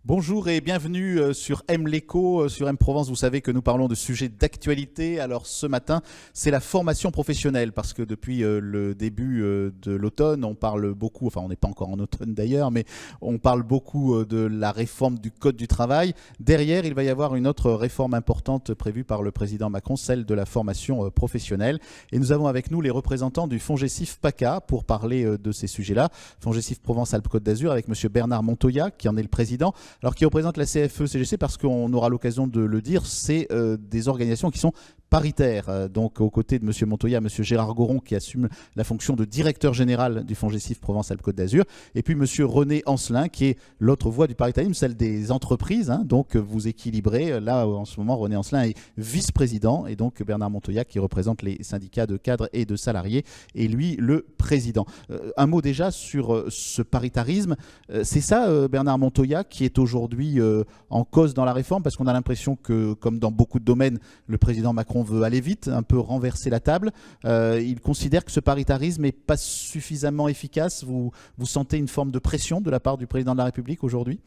Bonjour et bienvenue sur M l'Écho, sur M Provence. Vous savez que nous parlons de sujets d'actualité. Alors ce matin, c'est la formation professionnelle parce que depuis le début de l'automne, on parle beaucoup, enfin on n'est pas encore en automne d'ailleurs, mais on parle beaucoup de la réforme du Code du travail. Derrière, il va y avoir une autre réforme importante prévue par le président Macron, celle de la formation professionnelle. Et nous avons avec nous les représentants du FONGECIF PACA pour parler de ces sujets-là. FONGECIF Provence-Alpes-Côte d'Azur avec monsieur Bernard Montoya qui en est le président. Alors qui représente la CFE-CGC parce qu'on aura l'occasion de le dire, c'est des organisations qui sont paritaires. Donc aux côtés de M. Montoya, M. Gérard Goron qui assume la fonction de directeur général du FONGECIF Provence-Alpes-Côte d'Azur. Et puis M. René Ancelin qui est l'autre voix du paritarisme, celle des entreprises. Donc vous équilibrez. Là en ce moment, René Ancelin est vice-président et donc Bernard Montoya qui représente les syndicats de cadres et de salariés et lui le président. Un mot déjà sur ce paritarisme. C'est ça Bernard Montoya qui est aujourd'hui en cause dans la réforme parce qu'on a l'impression que comme dans beaucoup de domaines, le président Macron veut aller vite, un peu renverser la table. Il considère que ce paritarisme n'est pas suffisamment efficace. Vous sentez une forme de pression de la part du président de la République aujourd'hui ?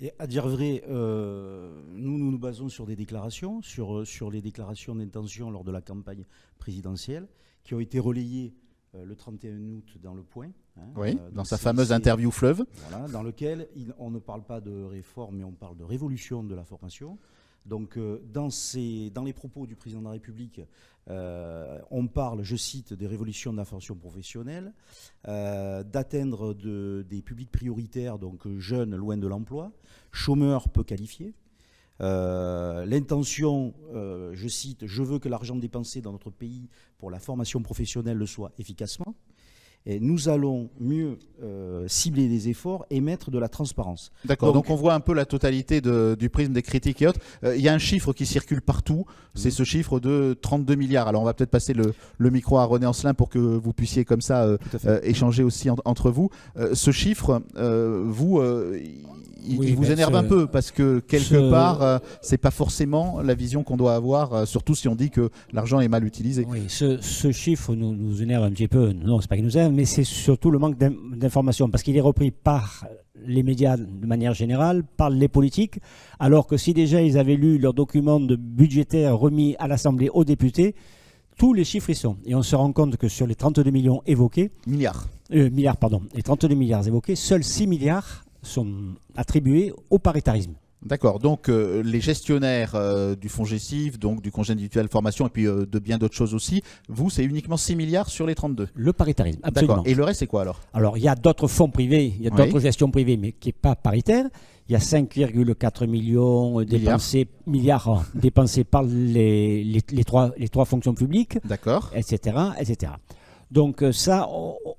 Et à dire vrai, nous basons sur des déclarations, sur les déclarations d'intention lors de la campagne présidentielle, qui ont été relayées le 31 août dans Le Point. Oui, dans sa fameuse interview fleuve. Voilà, dans lequel on ne parle pas de réforme, mais on parle de révolution de la formation. Donc dans les propos du président de la République, on parle, je cite, des révolutions de la formation professionnelle, d'atteindre des publics prioritaires, donc jeunes loin de l'emploi, chômeurs peu qualifiés. L'intention, je cite, je veux que l'argent dépensé dans notre pays pour la formation professionnelle le soit efficacement. Et nous allons mieux cibler les efforts et mettre de la transparence. D'accord, donc on voit un peu la totalité du prisme des critiques et autres. Il y a un chiffre qui circule partout, c'est ce chiffre de 32 milliards. Alors on va peut-être passer le micro à René Ancelin pour que vous puissiez comme ça échanger aussi entre vous. Ce chiffre, il vous énerve un peu parce que quelque part, c'est pas forcément la vision qu'on doit avoir, surtout si on dit que l'argent est mal utilisé. Oui, ce chiffre nous énerve un petit peu. Non, c'est pas qu'il nous énerve, mais c'est surtout le manque d'information parce qu'il est repris par les médias de manière générale, par les politiques, alors que si déjà ils avaient lu leurs documents budgétaires remis à l'Assemblée aux députés, tous les chiffres y sont. Et on se rend compte que sur les 32 millions évoqués... Milliards, pardon. Les 32 milliards évoqués, seuls 6 milliards sont attribués au paritarisme. D'accord, donc les gestionnaires du FONGECIF, donc du congé individuel formation et puis de bien d'autres choses aussi, vous c'est uniquement 6 milliards sur les 32 ? Le paritarisme, absolument. D'accord, et le reste c'est quoi alors ? Alors il y a d'autres fonds privés, il y a d'autres gestions privées mais qui n'est pas paritaire. Il y a 5,4 millions milliards dépensés par les trois fonctions publiques, d'accord, etc., etc. Donc ça,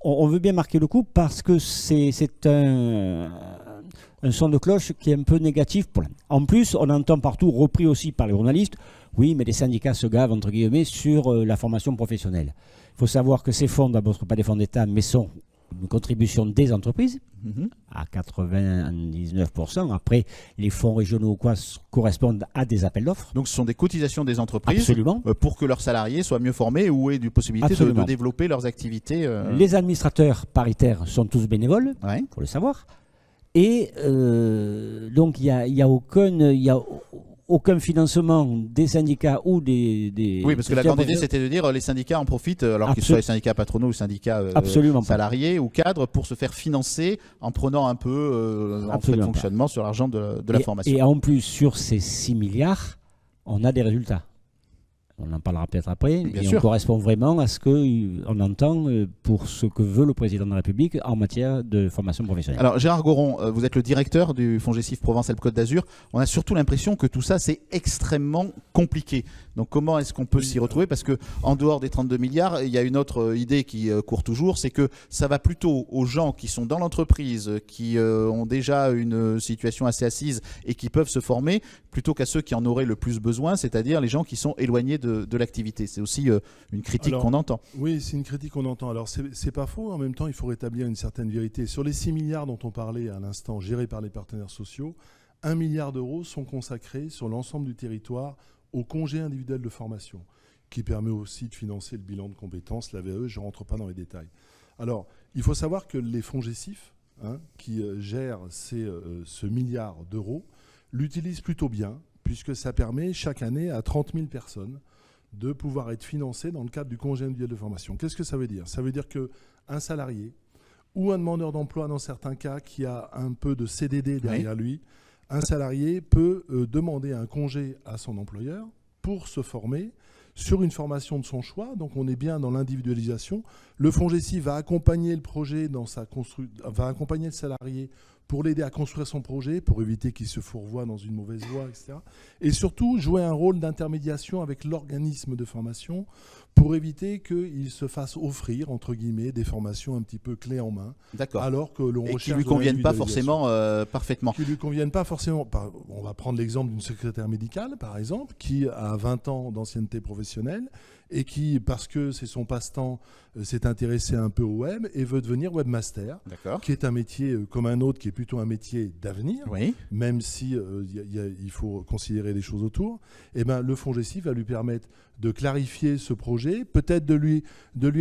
on veut bien marquer le coup parce que c'est un son de cloche qui est un peu négatif. En plus, on entend partout, repris aussi par les journalistes, oui, mais les syndicats se gavent, entre guillemets, sur la formation professionnelle. Il faut savoir que ces fonds, d'abord, ne sont pas des fonds d'État, mais sont une contribution des entreprises, à 99%. Après, les fonds régionaux correspondent à des appels d'offres. Donc ce sont des cotisations des entreprises. Absolument. Pour que leurs salariés soient mieux formés ou aient une possibilité de développer leurs activités. Les administrateurs paritaires sont tous bénévoles, il faut le savoir. Et donc il y a aucun financement des syndicats ou des oui, parce que la grande idée, c'était de dire les syndicats en profitent, alors qu'ils soient les syndicats patronaux ou syndicats salariés ou cadres, pour se faire financer en prenant un peu en frais de fonctionnement sur l'argent de la formation. Et en plus, sur ces 6 milliards, on a des résultats. On en parlera peut-être après. Bien et sûr. On correspond vraiment à ce qu'on entend pour ce que veut le président de la République en matière de formation professionnelle. Alors Gérard Goron, vous êtes le directeur du FONGECIF Provence-Alpes-Côte d'Azur. On a surtout l'impression que tout ça, c'est extrêmement compliqué. Donc comment est-ce qu'on peut s'y retrouver ? Parce qu'en dehors des 32 milliards, il y a une autre idée qui court toujours, c'est que ça va plutôt aux gens qui sont dans l'entreprise, qui ont déjà une situation assez assise et qui peuvent se former, plutôt qu'à ceux qui en auraient le plus besoin, c'est-à-dire les gens qui sont éloignés de l'activité. C'est aussi une critique qu'on entend. Oui, c'est une critique qu'on entend. Alors, c'est pas faux. En même temps, il faut rétablir une certaine vérité. Sur les 6 milliards dont on parlait à l'instant, gérés par les partenaires sociaux, 1 milliard d'euros sont consacrés sur l'ensemble du territoire au congé individuel de formation, qui permet aussi de financer le bilan de compétences, la VAE, je ne rentre pas dans les détails. Alors, il faut savoir que les fonds GESIF, qui gèrent ce milliard d'euros, l'utilisent plutôt bien, puisque ça permet chaque année à 30 000 personnes de pouvoir être financées dans le cadre du congé individuel de formation. Qu'est-ce que ça veut dire ? Ça veut dire qu'un salarié ou un demandeur d'emploi, dans certains cas, qui a un peu de CDD derrière lui, un salarié peut demander un congé à son employeur pour se former sur une formation de son choix. Donc on est bien dans l'individualisation. Le fonds GESIF va accompagner le projet va accompagner le salarié pour l'aider à construire son projet, pour éviter qu'il se fourvoie dans une mauvaise voie, etc. Et surtout jouer un rôle d'intermédiation avec l'organisme de formation pour éviter qu'il se fasse offrir, entre guillemets, des formations un petit peu clés en main. D'accord. Alors que l'on recherche qui ne lui conviennent pas forcément parfaitement. Qui ne lui conviennent pas forcément. On va prendre l'exemple d'une secrétaire médicale, par exemple, qui a 20 ans d'ancienneté professionnelle et qui, parce que c'est son passe-temps, s'est intéressé un peu au web et veut devenir webmaster, qui est un métier comme un autre, qui est plutôt un métier d'avenir, même si il faut considérer les choses autour. Et ben, le fonds GESIF va lui permettre de clarifier ce projet, peut-être de lui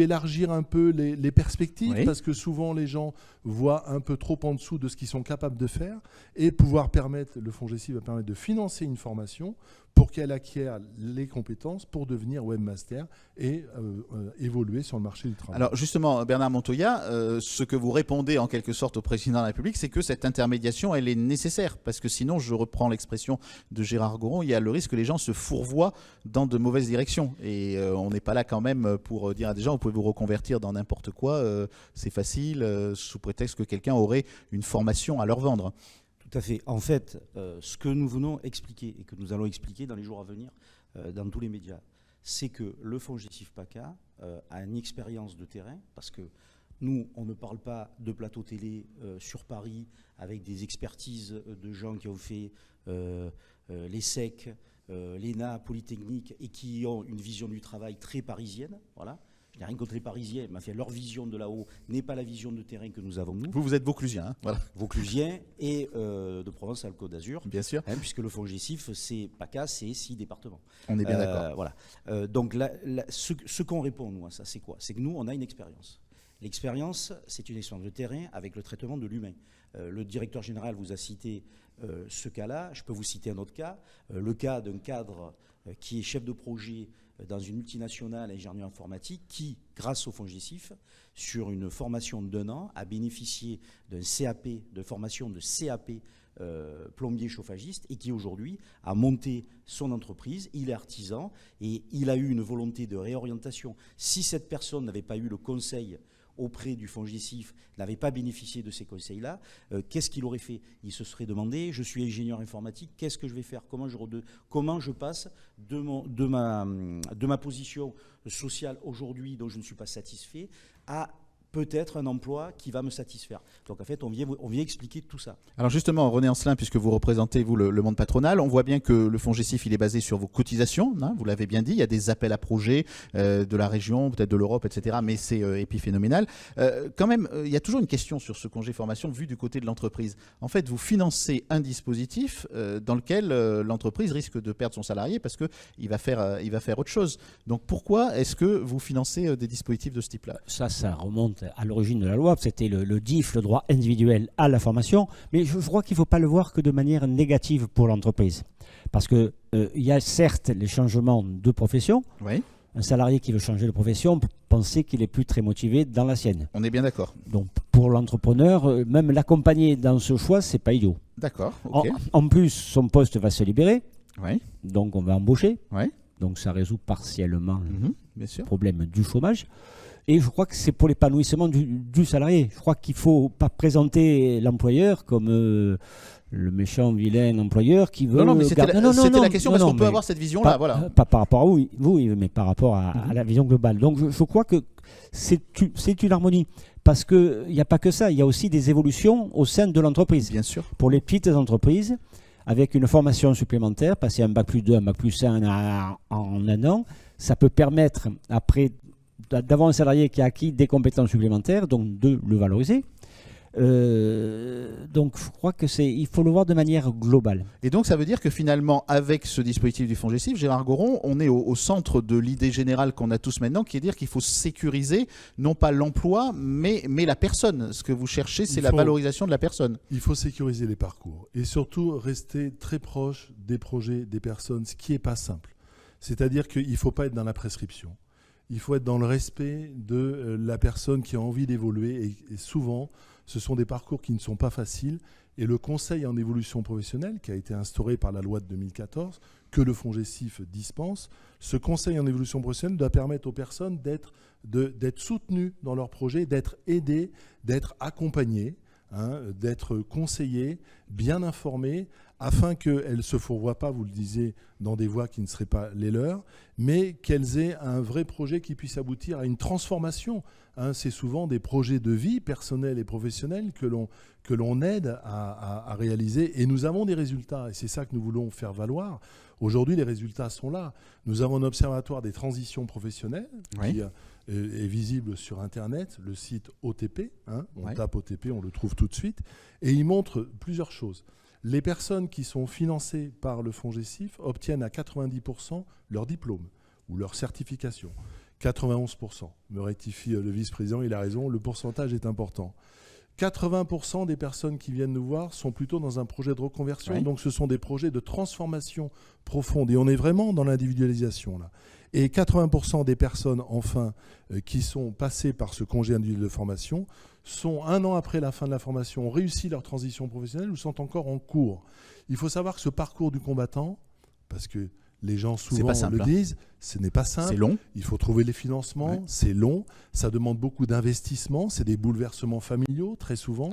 élargir un peu les perspectives, parce que souvent les gens voient un peu trop en dessous de ce qu'ils sont capables de faire, et le fonds GESIF va permettre de financer une formation pour qu'elle acquiert les compétences pour devenir webmaster et évoluer sur le marché du travail. Alors justement, Bernard Montoya, ce que vous répondez en quelque sorte au président de la République, c'est que cette intermédiation, elle est nécessaire, parce que sinon, je reprends l'expression de Gérard Goron, il y a le risque que les gens se fourvoient dans de mauvaises directions. Et on n'est pas là quand même pour dire à des gens, vous pouvez vous reconvertir dans n'importe quoi, c'est facile, sous prétexte que quelqu'un aurait une formation à leur vendre. Tout à fait. En fait, ce que nous venons expliquer et que nous allons expliquer dans les jours à venir dans tous les médias, c'est que le fonds GESIF PACA a une expérience de terrain, parce que nous, on ne parle pas de plateau télé sur Paris avec des expertises de gens qui ont fait l'ESSEC, l'ENA, Polytechnique, et qui ont une vision du travail très parisienne. Voilà. Il n'y a rien contre les Parisiens, mais leur vision de là-haut n'est pas la vision de terrain que nous avons nous. Vous êtes Vauclusien, hein, voilà. Vauclusien et de Provence-Alpes-Côte d'Azur. Bien sûr. Puisque le fonds GESIF, c'est PACA, c'est 6 départements. On est bien d'accord. Voilà. Donc ce qu'on répond, nous, à ça, c'est quoi ? C'est que nous, on a une expérience. L'expérience, c'est une expérience de terrain avec le traitement de l'humain. Le directeur général vous a cité ce cas-là. Je peux vous citer un autre cas. Le cas d'un cadre qui est chef de projet dans une multinationale ingénieur informatique qui, grâce au fonds GESIF, sur une formation d'1 an, a bénéficié d'un CAP, de formation de CAP plombier chauffagiste, et qui aujourd'hui a monté son entreprise. Il est artisan et il a eu une volonté de réorientation. Si cette personne n'avait pas eu le conseil auprès du fonds GESIF, n'avait pas bénéficié de ces conseils-là, qu'est-ce qu'il aurait fait ? Il se serait demandé, je suis ingénieur informatique, qu'est-ce que je vais faire ? Comment je passe de ma position sociale aujourd'hui, dont je ne suis pas satisfait, à peut-être un emploi qui va me satisfaire. Donc en fait, on vient expliquer tout ça. Alors justement, René Ancelin, puisque vous représentez vous le monde patronal, on voit bien que le fonds GESIF, il est basé sur vos cotisations, hein, vous l'avez bien dit, il y a des appels à projets de la région, peut-être de l'Europe, etc., mais c'est épiphénoménal. Quand même, il y a toujours une question sur ce congé formation vu du côté de l'entreprise. En fait, vous financez un dispositif dans lequel l'entreprise risque de perdre son salarié parce qu'il va faire autre chose. Donc pourquoi est-ce que vous financez des dispositifs de ce type-là ? Ça remonte à l'origine de la loi, c'était le DIF, le droit individuel à la formation, mais je crois qu'il ne faut pas le voir que de manière négative pour l'entreprise. Parce qu'il y a certes les changements de profession. Oui. Un salarié qui veut changer de profession peut penser qu'il n'est plus très motivé dans la sienne. On est bien d'accord. Donc pour l'entrepreneur, même l'accompagner dans ce choix, ce n'est pas idiot. D'accord. Okay. En plus, son poste va se libérer, donc on va embaucher. Donc ça résout partiellement bien sûr. Le problème du chômage. Et je crois que c'est pour l'épanouissement du salarié. Je crois qu'il ne faut pas présenter l'employeur comme le méchant, vilain employeur qui veut... Non, mais c'était la question, parce qu'on peut avoir cette vision-là. Voilà. Pas par rapport à vous, mais par rapport à la vision globale. Donc je crois que c'est une harmonie. Parce qu'il n'y a pas que ça, il y a aussi des évolutions au sein de l'entreprise. Bien sûr. Pour les petites entreprises, avec une formation supplémentaire, passer un bac plus 2, un bac plus 1 en un an, ça peut permettre après d'avoir un salarié qui a acquis des compétences supplémentaires, donc de le valoriser. Donc je crois qu'il faut le voir de manière globale. Et donc ça veut dire que finalement, avec ce dispositif du FONGECIF, Gérard Goron, on est au centre de l'idée générale qu'on a tous maintenant, qui est de dire qu'il faut sécuriser non pas l'emploi, mais la personne. Ce que vous cherchez, c'est la valorisation de la personne. Il faut sécuriser les parcours et surtout rester très proche des projets, des personnes, ce qui n'est pas simple. C'est-à-dire qu'il ne faut pas être dans la prescription. Il faut être dans le respect de la personne qui a envie d'évoluer et souvent, ce sont des parcours qui ne sont pas faciles et le conseil en évolution professionnelle qui a été instauré par la loi de 2014, que le FONGECIF dispense, ce conseil en évolution professionnelle doit permettre aux personnes d'être soutenues dans leurs projets, d'être aidées, d'être accompagnées, d'être conseillées, bien informées, afin qu'elles ne se fourvoient pas, vous le disiez, dans des voies qui ne seraient pas les leurs, mais qu'elles aient un vrai projet qui puisse aboutir à une transformation. C'est souvent des projets de vie personnels et professionnels que l'on aide à réaliser. Et nous avons des résultats, et c'est ça que nous voulons faire valoir. Aujourd'hui, les résultats sont là. Nous avons un observatoire des transitions professionnelles qui est visible sur Internet, le site OTP. On tape OTP, on le trouve tout de suite. Et il montre plusieurs choses. Les personnes qui sont financées par le FONGECIF obtiennent à 90% leur diplôme ou leur certification. 91%. Me rectifie le vice-président, il a raison, le pourcentage est important. 80% des personnes qui viennent nous voir sont plutôt dans un projet de reconversion. Donc ce sont des projets de transformation profonde. Et on est vraiment dans l'individualisation là. Et 80% des personnes, enfin, qui sont passées par ce congé individuel de formation, sont un an après la fin de la formation, ont réussi leur transition professionnelle ou sont encore en cours. Il faut savoir que ce parcours du combattant, parce que les gens souvent le disent, ce n'est pas simple. C'est long. Il faut trouver les financements, c'est long, ça demande beaucoup d'investissement, c'est des bouleversements familiaux très souvent.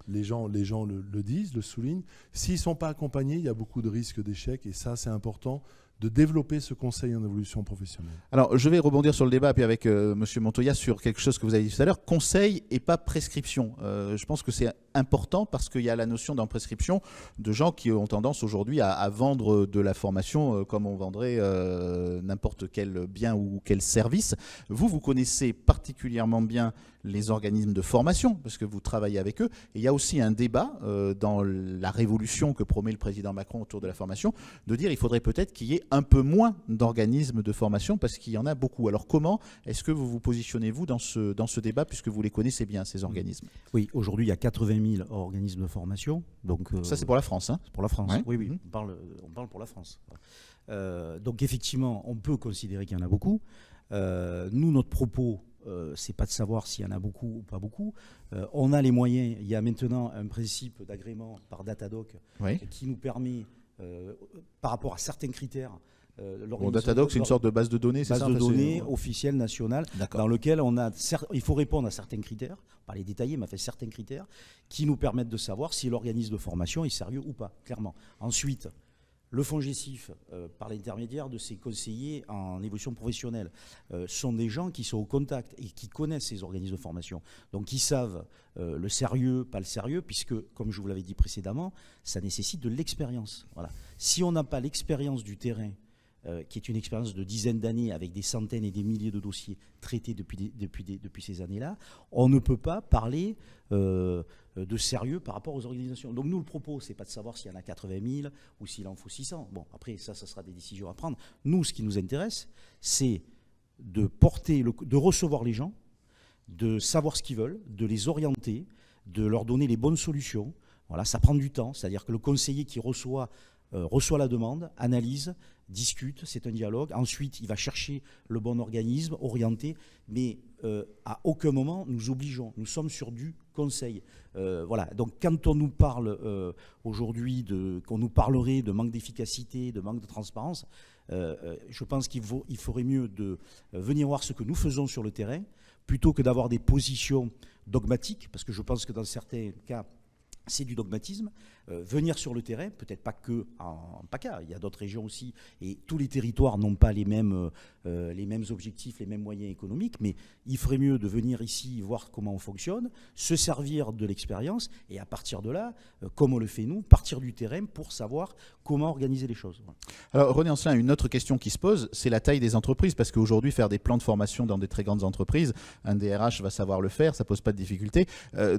Les gens le disent, le soulignent. S'ils ne sont pas accompagnés, il y a beaucoup de risques d'échec et ça c'est important de développer ce conseil en évolution professionnelle. Alors, je vais rebondir sur le débat puis avec M. Montoya sur quelque chose que vous avez dit tout à l'heure. Conseil et pas prescription. Je pense que c'est important parce qu'il y a la notion dans prescription de gens qui ont tendance aujourd'hui à vendre de la formation comme on vendrait n'importe quel bien ou quel service. Vous connaissez particulièrement bien les organismes de formation parce que vous travaillez avec eux. Et il y a aussi un débat dans la révolution que promet le président Macron autour de la formation de dire qu'il faudrait peut-être qu'il y ait un peu moins d'organismes de formation parce qu'il y en a beaucoup. Alors comment est-ce que vous vous positionnez vous dans ce débat puisque vous les connaissez bien ces organismes? Oui, aujourd'hui il y a 80 000 organismes de formation. Donc, ça c'est pour la France. C'est pour la France, oui. On parle pour la France. Donc effectivement, on peut considérer qu'il y en a beaucoup. Nous, notre propos, c'est pas de savoir s'il y en a beaucoup ou pas beaucoup. On a les moyens. Il y a maintenant un principe d'agrément par Datadoc qui nous permet, par rapport à certains critères, Datadoc, c'est une sorte de base de données, c'est ça? Base de données officielle nationale, dans lequel il faut répondre à certains critères, pas les détailler, mais certains critères qui nous permettent de savoir si l'organisme de formation est sérieux ou pas, clairement. Ensuite, le FONGECIF, par l'intermédiaire de ses conseillers en évolution professionnelle, sont des gens qui sont au contact et qui connaissent ces organismes de formation. Donc, ils savent le sérieux, pas le sérieux, puisque, comme je vous l'avais dit précédemment, ça nécessite de l'expérience. Voilà. Si on n'a pas l'expérience du terrain, qui est une expérience de dizaines d'années avec des centaines et des milliers de dossiers traités depuis ces années-là, on ne peut pas parler de sérieux par rapport aux organisations. Donc nous, le propos, c'est pas de savoir s'il y en a 80 000 ou s'il en faut 600. Bon, après, ça sera des décisions à prendre. Nous, ce qui nous intéresse, c'est de recevoir les gens, de savoir ce qu'ils veulent, de les orienter, de leur donner les bonnes solutions. Voilà, ça prend du temps, c'est-à-dire que le conseiller qui reçoit la demande, analyse, discute, c'est un dialogue. Ensuite, il va chercher le bon organisme, orienté, mais à aucun moment nous obligeons. Nous sommes sur du conseil. Voilà. Donc, quand on nous parle aujourd'hui, qu'on nous parlerait de manque d'efficacité, de manque de transparence, je pense qu'il faudrait mieux de venir voir ce que nous faisons sur le terrain, plutôt que d'avoir des positions dogmatiques, parce que je pense que dans certains cas, c'est du dogmatisme. Venir sur le terrain, peut-être pas que en PACA, il y a d'autres régions aussi, et tous les territoires n'ont pas les mêmes objectifs, les mêmes moyens économiques, mais il ferait mieux de venir ici voir comment on fonctionne, se servir de l'expérience, et à partir de là, comme on le fait nous, partir du terrain pour savoir comment organiser les choses. Voilà. Alors René Ancelin, une autre question qui se pose, c'est la taille des entreprises, parce qu'aujourd'hui, faire des plans de formation dans des très grandes entreprises, un DRH va savoir le faire, ça pose pas de difficulté.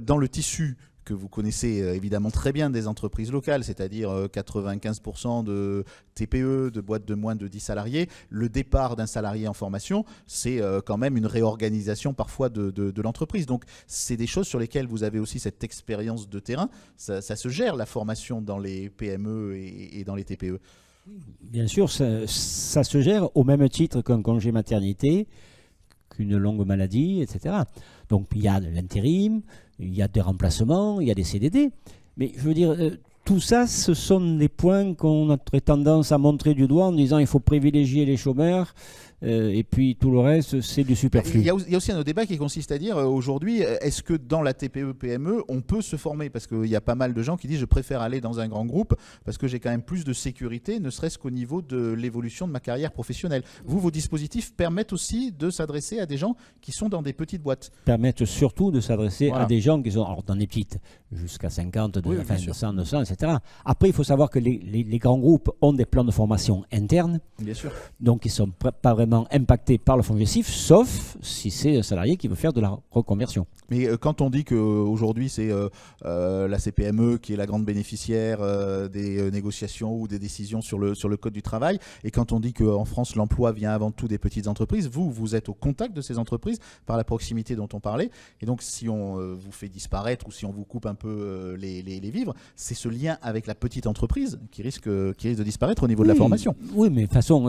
Dans le tissu que vous connaissez évidemment très bien des entreprises locales, c'est-à-dire 95% de TPE, de boîtes de moins de 10 salariés, le départ d'un salarié en formation, c'est quand même une réorganisation parfois de l'entreprise. Donc c'est des choses sur lesquelles vous avez aussi cette expérience de terrain. Ça se gère, la formation dans les PME et dans les TPE. Bien sûr, ça se gère au même titre qu'un congé maternité, qu'une longue maladie, etc. Donc il y a de l'intérim, il y a des remplacements, il y a des CDD. Mais je veux dire, tout ça, ce sont des points qu'on aurait tendance à montrer du doigt en disant il faut privilégier les chômeurs. Et puis tout le reste, c'est du superflu. Il y a aussi un autre débat qui consiste à dire aujourd'hui, est-ce que dans la TPE-PME, on peut se former? Parce qu'il y a pas mal de gens qui disent je préfère aller dans un grand groupe parce que j'ai quand même plus de sécurité, ne serait-ce qu'au niveau de l'évolution de ma carrière professionnelle. Vos dispositifs permettent aussi de s'adresser à des gens qui sont dans des petites boîtes. Permettent surtout de s'adresser à des gens qui sont alors, dans des petites, jusqu'à 50, 100, 200, etc. Après, il faut savoir que les grands groupes ont des plans de formation internes. Bien sûr. Donc, ils ne sont pas vraiment impacté par le FONGECIF, sauf si c'est un salarié qui veut faire de la reconversion. Mais quand on dit qu'aujourd'hui c'est la CPME qui est la grande bénéficiaire des négociations ou des décisions sur le code du travail, et quand on dit qu'en France l'emploi vient avant tout des petites entreprises, vous êtes au contact de ces entreprises par la proximité dont on parlait, et donc si on vous fait disparaître ou si on vous coupe un peu les vivres, c'est ce lien avec la petite entreprise qui risque de disparaître au niveau de la formation. Oui, mais de toute façon,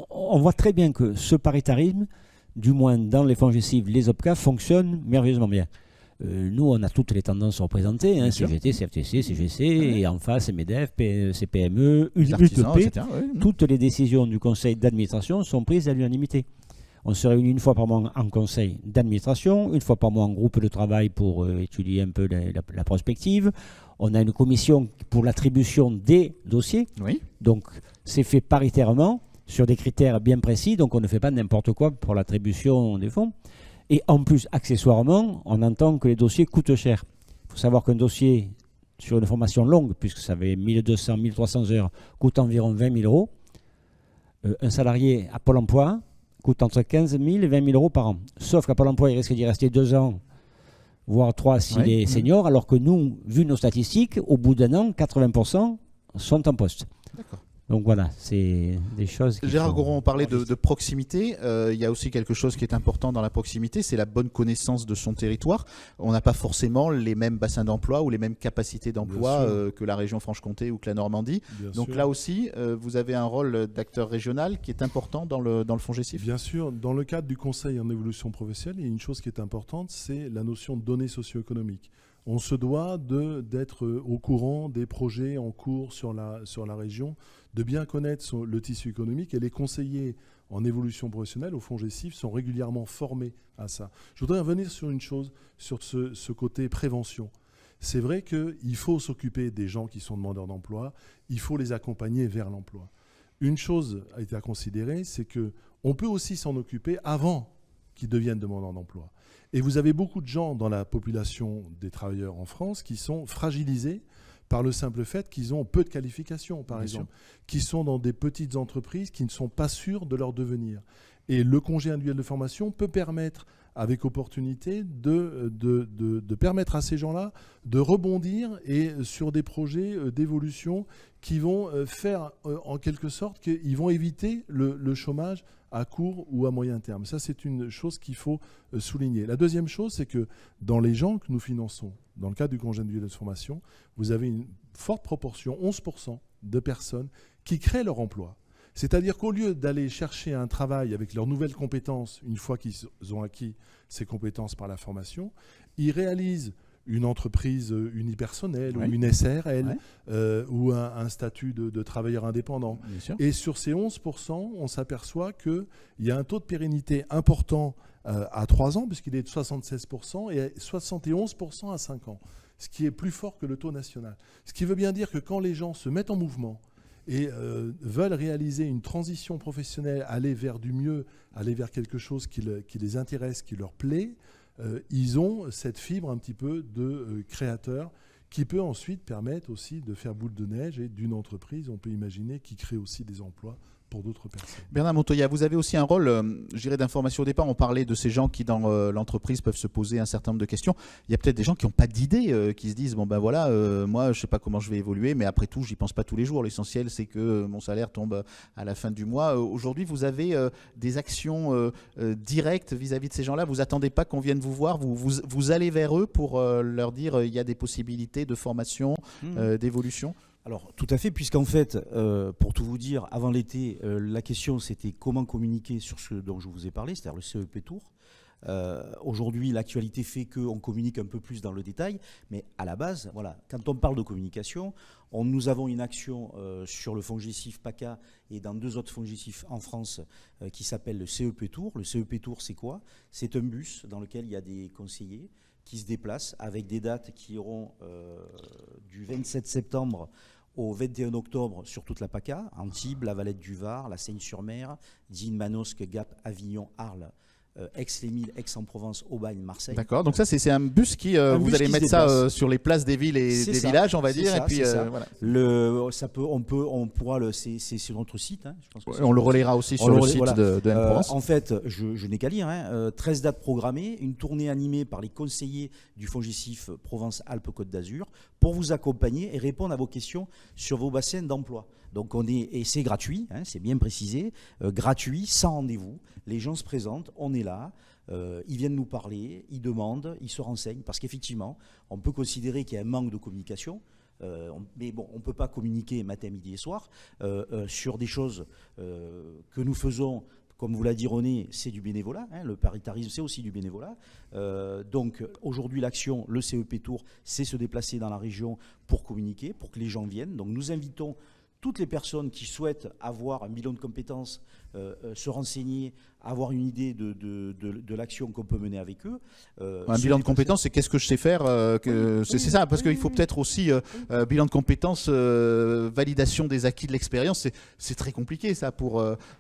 on voit très bien que ce paritarisme, du moins dans les FONGECIF, les OPCA, fonctionnent merveilleusement bien. Nous, on a toutes les tendances représentées, hein, CGT, CFTC, CGC, et en face, MEDEF, CPME, UTP. Etc., oui. Toutes les décisions du conseil d'administration sont prises à l'unanimité. On se réunit une fois par mois en conseil d'administration, une fois par mois en groupe de travail pour étudier un peu la prospective. On a une commission pour l'attribution des dossiers. Oui. Donc, c'est fait paritairement sur des critères bien précis. Donc, on ne fait pas n'importe quoi pour l'attribution des fonds. Et en plus, accessoirement, on entend que les dossiers coûtent cher. Il faut savoir qu'un dossier sur une formation longue, puisque ça fait 1200, 1300 heures, coûte environ 20 000 euros. Un salarié à Pôle emploi coûte entre 15 000 et 20 000 euros par an. Sauf qu'à Pôle emploi, il risque d'y rester 2 ans, voire 3 s'il est senior, alors que nous, vu nos statistiques, au bout d'un an, 80% sont en poste. D'accord. Donc voilà, c'est des choses qui Gérard sont... Goron, on parlait de proximité. Il y a aussi quelque chose qui est important dans la proximité, c'est la bonne connaissance de son territoire. On n'a pas forcément les mêmes bassins d'emploi ou les mêmes capacités d'emploi que la région Franche-Comté ou que la Normandie. Bien Donc sûr. là aussi, vous avez un rôle d'acteur régional qui est important dans le FONGECIF. Bien sûr, dans le cadre du Conseil en évolution professionnelle, il y a une chose qui est importante, c'est la notion de données socio-économiques. On se doit d'être au courant des projets en cours sur la région, de bien connaître le tissu économique, et les conseillers en évolution professionnelle au FONGECIF sont régulièrement formés à ça. Je voudrais revenir sur une chose, sur ce côté prévention. C'est vrai qu'il faut s'occuper des gens qui sont demandeurs d'emploi, il faut les accompagner vers l'emploi. Une chose a été à considérer, c'est qu'on peut aussi s'en occuper avant qu'ils deviennent demandeurs d'emploi. Et vous avez beaucoup de gens dans la population des travailleurs en France qui sont fragilisés par le simple fait qu'ils ont peu de qualifications, par exemple, qui sont dans des petites entreprises qui ne sont pas sûrs de leur devenir. Et le congé individuel de formation peut permettre, avec opportunité, de permettre à ces gens-là de rebondir et sur des projets d'évolution qui vont faire en quelque sorte qu'ils vont éviter le chômage à court ou à moyen terme. Ça, c'est une chose qu'il faut souligner. La deuxième chose, c'est que dans les gens que nous finançons, dans le cadre du congé individuel de formation, vous avez une forte proportion, 11% de personnes qui créent leur emploi. C'est-à-dire qu'au lieu d'aller chercher un travail avec leurs nouvelles compétences, une fois qu'ils ont acquis ces compétences par la formation, ils réalisent une entreprise unipersonnelle ou une SARL ou un statut de travailleur indépendant. Et sur ces 11%, on s'aperçoit qu'il y a un taux de pérennité important à 3 ans, puisqu'il est de 76%, et 71% à 5 ans. ce qui est plus fort que le taux national. Ce qui veut bien dire que quand les gens se mettent en mouvement et veulent réaliser une transition professionnelle, aller vers du mieux, aller vers quelque chose qui les intéresse, qui leur plaît, ils ont cette fibre un petit peu de créateur qui peut ensuite permettre aussi de faire boule de neige, et d'une entreprise, on peut imaginer, qui crée aussi des emplois pour d'autres personnes. Bernard Montoya, vous avez aussi un rôle, je dirais, d'information au départ. On parlait de ces gens qui, dans l'entreprise, peuvent se poser un certain nombre de questions. Il y a peut-être des gens qui n'ont pas d'idée, qui se disent, bon ben voilà, moi, je ne sais pas comment je vais évoluer, mais après tout, j'y pense pas tous les jours. L'essentiel, c'est que mon salaire tombe à la fin du mois. Aujourd'hui, vous avez des actions directes vis-à-vis de ces gens-là. Vous attendez pas qu'on vienne vous voir. Vous allez vers eux pour leur dire, il y a des possibilités de formation, d'évolution. Alors, tout à fait, puisqu'en fait, pour tout vous dire, avant l'été, la question c'était comment communiquer sur ce dont je vous ai parlé, c'est-à-dire le CEP Tour. Aujourd'hui, l'actualité fait qu'on communique un peu plus dans le détail, mais à la base, voilà, quand on parle de communication, nous avons une action sur le FONGECIF PACA et dans 2 autres FONGECIF en France qui s'appelle le CEP Tour. Le CEP Tour, c'est quoi? C'est un bus dans lequel il y a des conseillers qui se déplacent avec des dates qui iront du 27 septembre au 21 octobre sur toute la PACA, Antibes, la Valette du Var, la Seine-sur-Mer, Digne, Manosque, Gap, Avignon, Arles, Aix-les-Mines, Aix-en-Provence, Aubagne, Marseille. D'accord, donc ça c'est un bus qui, vous allez mettre ça sur les places des villes et des villages, on va dire, ça, et puis voilà. On pourra c'est sur notre site. Hein, je pense que on le relaiera aussi sur le site voilà. de M-Provence. En fait, je n'ai qu'à lire, 13 dates programmées, une tournée animée par les conseillers du FONGECIF Provence-Alpes-Côte d'Azur pour vous accompagner et répondre à vos questions sur vos bassins d'emploi. Donc et c'est gratuit, c'est bien précisé, gratuit, sans rendez-vous. Les gens se présentent, on est là, ils viennent nous parler, ils demandent, ils se renseignent, parce qu'effectivement, on peut considérer qu'il y a un manque de communication. Mais bon, on ne peut pas communiquer matin, midi et soir sur des choses que nous faisons. Comme vous l'a dit René, c'est du bénévolat. Le paritarisme, c'est aussi du bénévolat. Donc aujourd'hui, l'action, le CEP Tour, c'est se déplacer dans la région pour communiquer, pour que les gens viennent. Donc nous invitons toutes les personnes qui souhaitent avoir un bilan de compétences, se renseigner, avoir une idée de l'action qu'on peut mener avec eux. Un bilan de compétences, c'est qu'est-ce que je sais faire c'est ça, parce qu'il faut peut-être aussi bilan de compétences, validation des acquis de l'expérience. C'est très compliqué ça.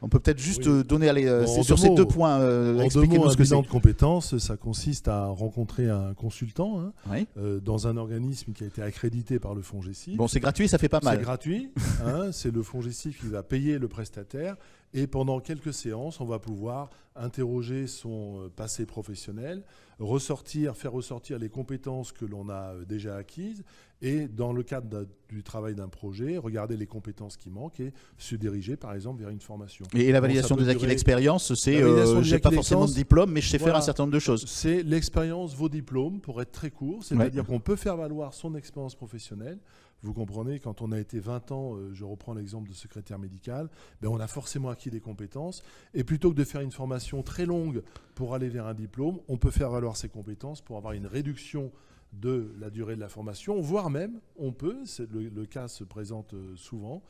On peut peut-être juste donner sur ces 2 points. Expliquez-nous ce que c'est. Un bilan de compétences, ça consiste à rencontrer un consultant dans un organisme qui a été accrédité par le FONGECIF. Bon, c'est gratuit, ça fait pas mal. C'est gratuit, c'est le FONGECIF qui va payer le prestataire. Et pendant quelques séances, on va pouvoir interroger son passé professionnel, faire ressortir les compétences que l'on a déjà acquises et, dans le cadre du travail d'un projet, regarder les compétences qui manquent et se diriger, par exemple, vers une formation. Et la validation des acquis de l'expérience, c'est je n'ai pas forcément de diplôme, mais je sais faire un certain nombre de choses. C'est l'expérience, vos diplômes, pour être très court. C'est-à-dire qu'on peut faire valoir son expérience professionnelle. Vous comprenez, quand on a été 20 ans, je reprends l'exemple de secrétaire médical, on a forcément acquis des compétences. Et plutôt que de faire une formation très longue pour aller vers un diplôme, on peut faire valoir ses compétences pour avoir une réduction de la durée de la formation, voire même, on peut, le cas se présente souvent,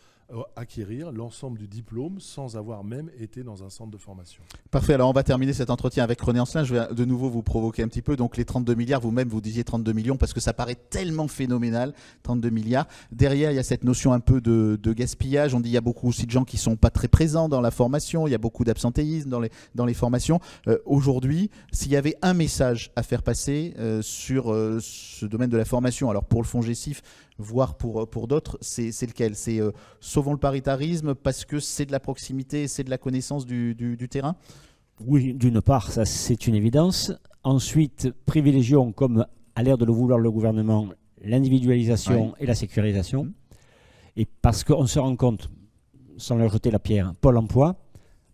acquérir l'ensemble du diplôme sans avoir même été dans un centre de formation. Parfait, alors on va terminer cet entretien avec René Ancelin. Je vais de nouveau vous provoquer un petit peu. Donc les 32 milliards, vous-même vous disiez 32 millions parce que ça paraît tellement phénoménal, 32 milliards. Derrière, il y a cette notion un peu de gaspillage. On dit qu'il y a beaucoup aussi de gens qui ne sont pas très présents dans la formation, il y a beaucoup d'absentéisme dans les formations. Aujourd'hui, s'il y avait un message à faire passer sur ce domaine de la formation, alors pour le FONGECIF, voire pour d'autres, c'est lequel? C'est sauvons le paritarisme parce que c'est de la proximité, c'est de la connaissance du terrain? Oui, d'une part, ça c'est une évidence. Ensuite, privilégions, comme a l'air de le vouloir le gouvernement, l'individualisation et la sécurisation. Et parce qu'on se rend compte, sans leur jeter la pierre, Pôle emploi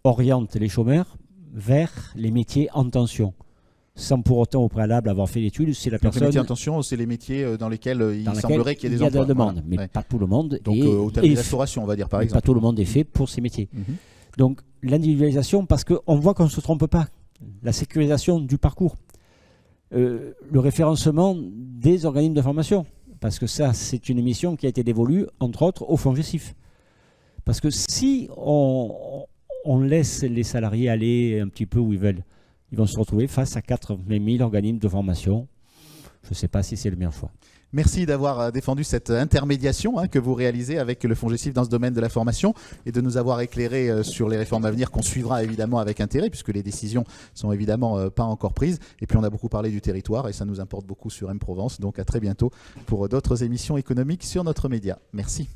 oriente les chômeurs vers les métiers en tension, sans pour autant au préalable avoir fait l'étude. C'est la personne. Les métiers en tension, c'est les métiers dans lesquels il semblerait qu'il y ait des emplois. Il y a de la demande, mais pas tout le monde. Donc hôtel et restauration, on va dire par exemple. Pas tout le monde est fait pour ces métiers. Donc l'individualisation, parce qu'on voit qu'on ne se trompe pas. La sécurisation du parcours. Le référencement des organismes de formation. Parce que ça, c'est une mission qui a été dévolue, entre autres, au FONGECIF. Parce que si on laisse les salariés aller un petit peu où ils veulent, ils vont se retrouver face à 80 000 organismes de formation je ne sais pas si c'est le meilleur choix. Merci d'avoir défendu cette intermédiation que vous réalisez avec le FONGECIF dans ce domaine de la formation et de nous avoir éclairé sur les réformes à venir qu'on suivra évidemment avec intérêt puisque les décisions sont évidemment pas encore prises. Et puis on a beaucoup parlé du territoire et ça nous importe beaucoup sur M-Provence. Donc à très bientôt pour d'autres émissions économiques sur notre média. Merci.